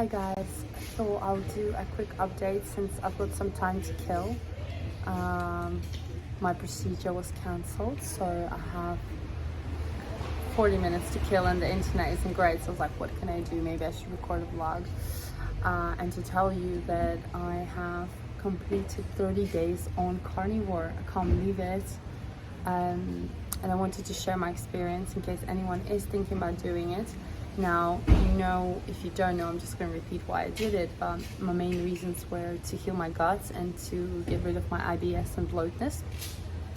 Hi guys, so I'll do a quick update since I've got some time to kill. My procedure was cancelled, so I have 40 minutes to kill and the internet isn't great, so I was like, what can I do? Maybe I should record a vlog. And to tell you that I have completed 30 days on carnivore. I can't believe it. And I wanted to share my experience in case anyone is thinking about doing it. Now, if you don't know, I'm just going to repeat why I did it, but my main reasons were to heal my guts and to get rid of my IBS and bloatness.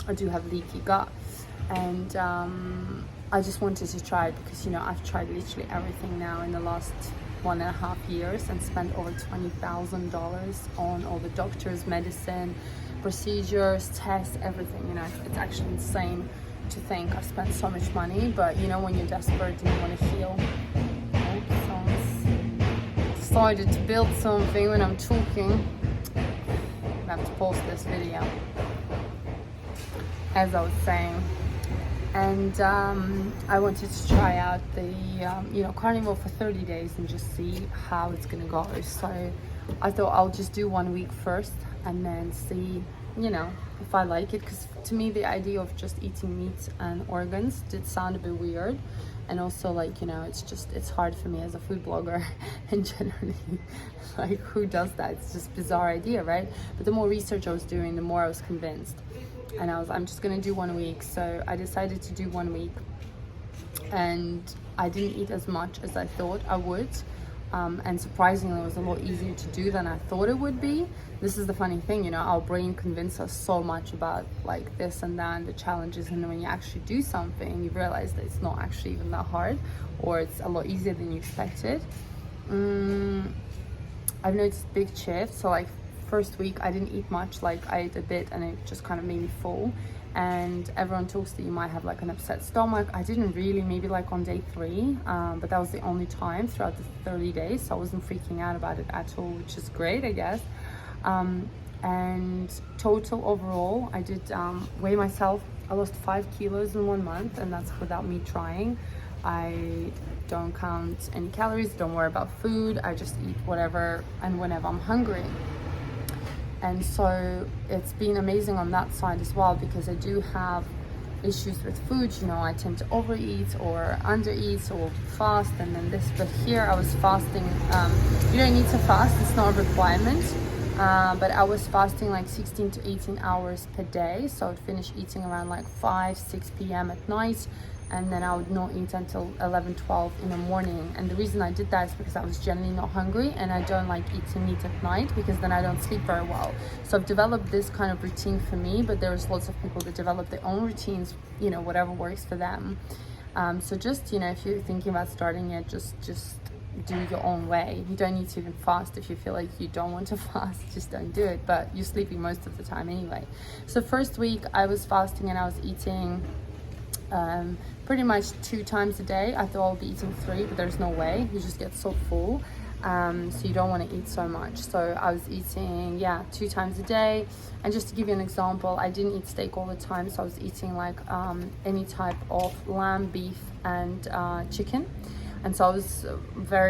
I do have leaky gut, and I just wanted to try it because, I've tried literally everything now in the last 1.5 years and spent over $20,000 on all the doctors, medicine, procedures, tests, everything. It's actually insane to think I've spent so much money, but when you're desperate and you want to heal. Someone's decided to build something when I'm talking. I have to pause this video, as I was saying. And I wanted to try out the carnivore for 30 days and just see how it's gonna go. So I thought I'll just do 1 week first and then see if I like it, because to me the idea of just eating meat and organs did sound a bit weird, and also it's hard for me as a food blogger and generally who does that? It's just a bizarre idea, right? But the more research I was doing, the more I was convinced, and I'm just gonna do 1 week. So I decided to do 1 week, and I didn't eat as much as I thought I would. And surprisingly, it was a lot easier to do than I thought it would be. This is the funny thing, our brain convinces us so much about this and that and the challenges, and then when you actually do something, you realize that it's not actually even that hard, or it's a lot easier than you expected. I've noticed big shifts. So first week I didn't eat much, I ate a bit and it just kind of made me full. And everyone talks that you might have an upset stomach. I didn't really, maybe on day 3, but that was the only time throughout the 30 days, so I wasn't freaking out about it at all, which is great, I guess. And total overall, I did weigh myself. I lost 5 kilos in 1 month, and that's without me trying. I don't count any calories, don't worry about food, I just eat whatever and whenever I'm hungry. And so it's been amazing on that side as well, because I do have issues with food. I tend to overeat or undereat or fast, and then this. But here I was fasting. You don't need to fast, it's not a requirement. But I was fasting 16 to 18 hours per day. So I'd finish eating around 5, 6 p.m. at night. And then I would not eat until 11, 12 in the morning. And the reason I did that is because I was generally not hungry, and I don't like eating meat at night because then I don't sleep very well. So I've developed this kind of routine for me, but there's lots of people that develop their own routines, whatever works for them. So just, if you're thinking about starting it, just do your own way. You don't need to even fast. If you feel like you don't want to fast, just don't do it, but you're sleeping most of the time anyway. So first week I was fasting and I was eating pretty much 2 times a day. I thought I'll be eating 3, but there's no way. You just get so full, so you don't want to eat so much. So I was eating 2 times a day. And just to give you an example, I didn't eat steak all the time, so I was eating any type of lamb, beef and chicken. And so I was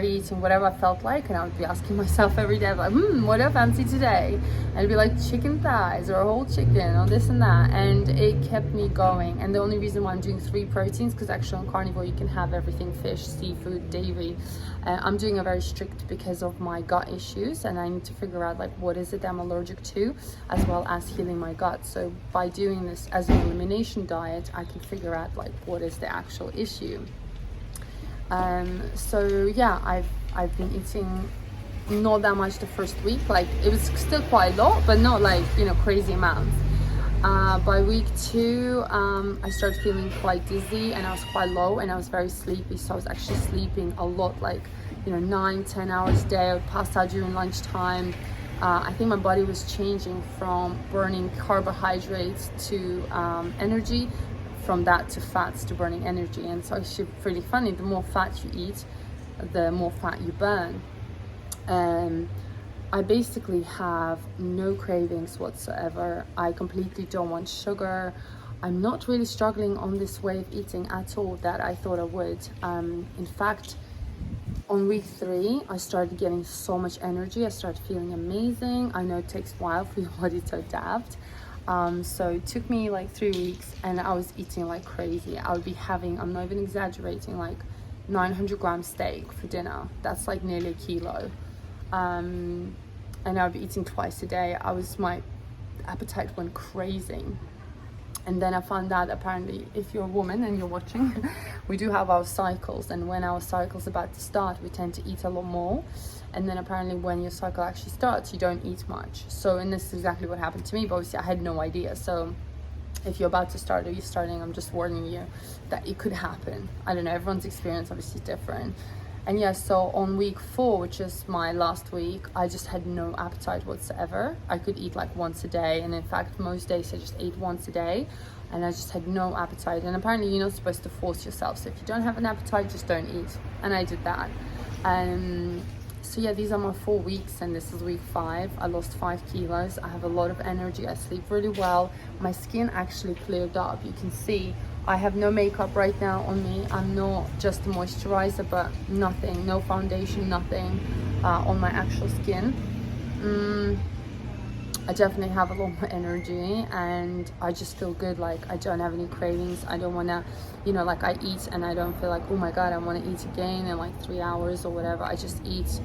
eating whatever I felt like, and I would be asking myself every day, what do I fancy today? And it'd be chicken thighs or a whole chicken or this and that, and it kept me going. And the only reason why I'm doing 3 proteins, because actually on carnivore you can have everything: fish, seafood, dairy. I'm doing a very strict because of my gut issues, and I need to figure out what is it that I'm allergic to, as well as healing my gut. So by doing this as an elimination diet, I can figure out what is the actual issue. I've been eating not that much the first week. It was still quite a lot, but not crazy amounts. By week 2, I started feeling quite dizzy, and I was quite low, and I was very sleepy. So I was actually sleeping a lot, 9-10 hours a day. I would pass out during lunchtime. I think my body was changing from burning carbohydrates to energy, from that to fats to burning energy. And so it's pretty funny, the more fat you eat, the more fat you burn. I basically have no cravings whatsoever. I completely don't want sugar. I'm not really struggling on this way of eating at all that I thought I would. In fact, On week 3, I started getting so much energy. I started feeling amazing. I know it takes a while for your body to adapt. So it took me like 3 weeks, and I was eating like crazy. I would be having, I'm not even exaggerating, like 900-gram steak for dinner. That's like nearly a kilo. And I would be eating twice a day. My appetite went crazy. And then I found out, apparently, if you're a woman and you're watching, we do have our cycles, and when our cycle's about to start, we tend to eat a lot more. And then apparently when your cycle actually starts, you don't eat much. So, and this is exactly what happened to me, but obviously I had no idea. So if you're about to start or you're starting, I'm just warning you that it could happen. I don't know, everyone's experience obviously is different. And yeah, so on week 4, which is my last week, I just had no appetite whatsoever. I could eat like once a day, and in fact most days I just ate once a day, and I just had no appetite. And apparently you're not supposed to force yourself, so if you don't have an appetite, just don't eat. And I did that. So yeah, these are my 4 weeks, and this is week 5. I lost 5 kilos. I have a lot of energy. I sleep really well. My skin actually cleared up. You can see I have no makeup right now on me. I'm not just a moisturizer, but nothing, no foundation, nothing on my actual skin. I definitely have a lot more energy, and I just feel good. Like, I don't have any cravings. I don't want to, like, I eat and I don't feel like, oh my god, I want to eat again in like 3 hours or whatever. I just eat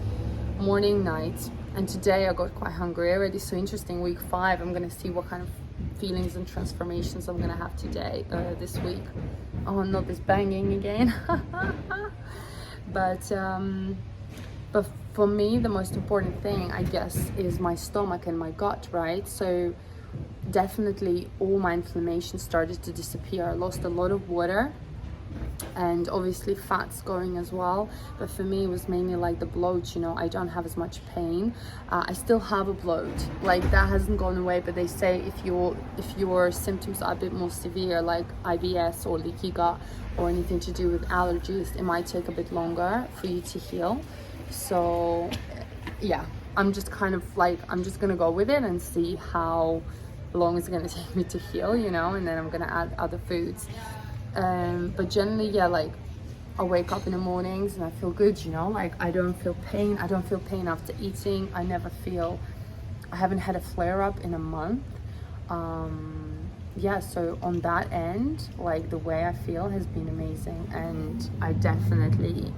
morning, night. And today I got quite hungry already. So interesting, week 5, I'm gonna see what kind of feelings and transformations I'm gonna have today, this week. Oh, not this banging again. But for me, the most important thing, I guess, is my stomach and my gut, right? So definitely all my inflammation started to disappear. I lost a lot of water, and obviously fat's going as well, but for me it was mainly like the bloat. I don't have as much pain. I still have a bloat, like that hasn't gone away, but they say if your symptoms are a bit more severe, like IBS or leaky gut or anything to do with allergies, it might take a bit longer for you to heal. So yeah, I'm just kind of like, I'm just gonna go with it and see how long it's gonna take me to heal, and then I'm gonna add other foods. But generally, yeah, like I wake up in the mornings and I feel good, like I don't feel pain. I don't feel pain after eating. I haven't had a flare up in a month. Yeah, so on that end, like the way I feel has been amazing, and I definitely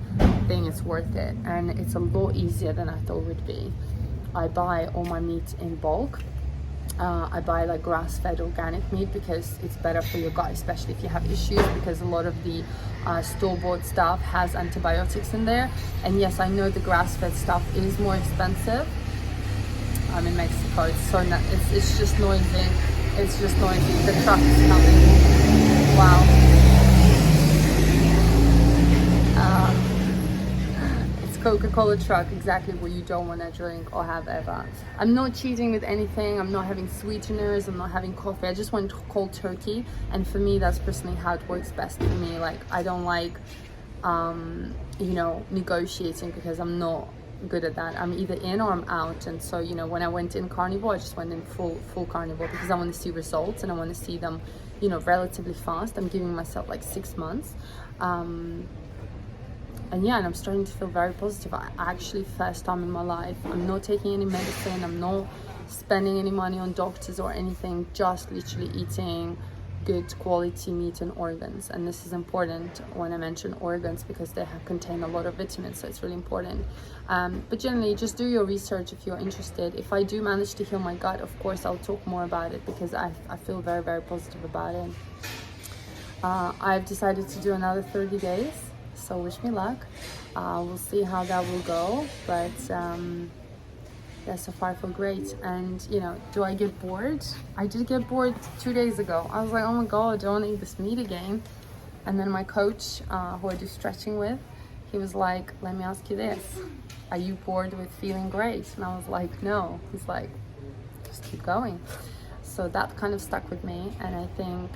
think it's worth it, and it's a lot easier than I thought it would be. I buy all my meat in bulk. I buy like grass-fed organic meat because it's better for your gut, especially if you have issues, because a lot of the store-bought stuff has antibiotics in there. And yes, I know the grass-fed stuff is more expensive. I'm in Mexico. It's just noisy. It's just noisy. The truck is coming. Wow. Coca-Cola truck, exactly what you don't want to drink or have ever. I'm not cheating with anything. I'm not having sweeteners. I'm not having coffee. I just want cold turkey, and for me that's personally how it works best for me. Like, I don't like negotiating, because I'm not good at that. I'm either in or I'm out. And so when I went in carnivore, I just went in full carnivore because I want to see results, and I want to see them relatively fast. I'm giving myself like 6 months. And yeah, and I'm starting to feel very positive. I actually, first time in my life, I'm not taking any medicine, I'm not spending any money on doctors or anything, just literally eating good quality meat and organs. And this is important when I mention organs, because they contain a lot of vitamins, so it's really important. But generally, just do your research if you're interested. If I do manage to heal my gut, of course I'll talk more about it, because I feel very, very positive about it. I've decided to do another 30 days. So wish me luck. We'll see how that will go, but yeah, so far I feel great. And do I get bored? I did get bored 2 days ago. I was like, oh my god, I don't eat this meat again. And then my coach, who I do stretching with, he was like, let me ask you this, are you bored with feeling great? And I was like, no. He's like, just keep going. So that kind of stuck with me, and I think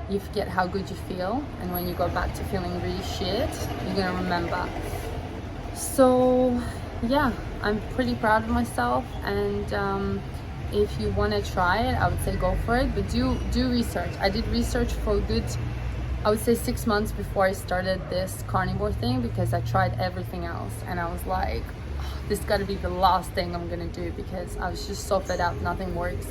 you forget how good you feel, and when you go back to feeling really shit, you're gonna remember. So yeah, I'm pretty proud of myself, and if you want to try it, I would say go for it, but do research. I did research for a good I would say 6 months before I started this carnivore thing, because I tried everything else and I was like, "Oh, this got to be the last thing I'm gonna do," because I was just so fed up, nothing works.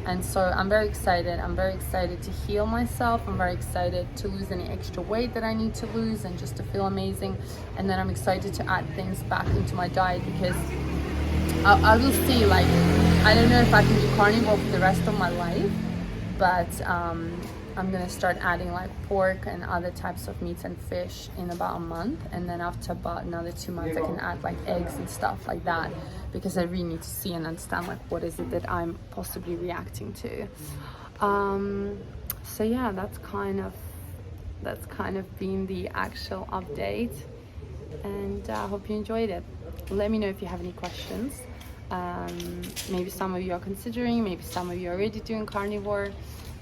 And so I'm very excited. I'm very excited to heal myself. I'm very excited to lose any extra weight that I need to lose and just to feel amazing. And then I'm excited to add things back into my diet, because I will see, like, I don't know if I can do carnivore for the rest of my life, but I'm gonna start adding like pork and other types of meats and fish in about a month, and then after about another 2 months I can add like eggs and stuff like that, because I really need to see and understand like what is it that I'm possibly reacting to. So yeah, that's kind of been the actual update, and I hope you enjoyed it. Let me know if you have any questions. Maybe some of you are considering, maybe some of you are already doing carnivore.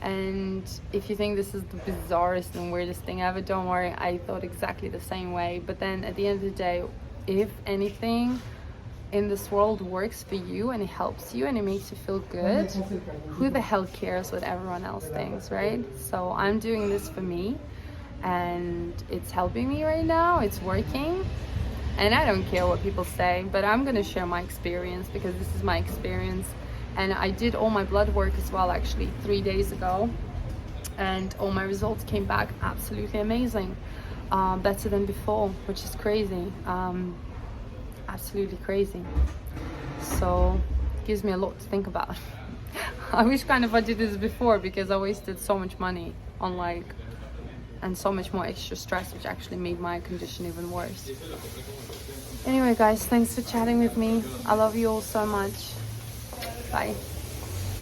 And if you think this is the bizarrest and weirdest thing ever, don't worry, I thought exactly the same way. But then at the end of the day, if anything in this world works for you and it helps you and it makes you feel good, who the hell cares what everyone else thinks, right? So I'm doing this for me, and it's helping me right now, it's working. And I don't care what people say, but I'm gonna share my experience, because this is my experience. And I did all my blood work as well, actually 3 days ago, and all my results came back absolutely amazing, better than before, which is crazy, absolutely crazy. So it gives me a lot to think about. I wish kind of I did this before, because I wasted so much money on and so much more extra stress, which actually made my condition even worse. Anyway guys, thanks for chatting with me. I love you all so much. Bye.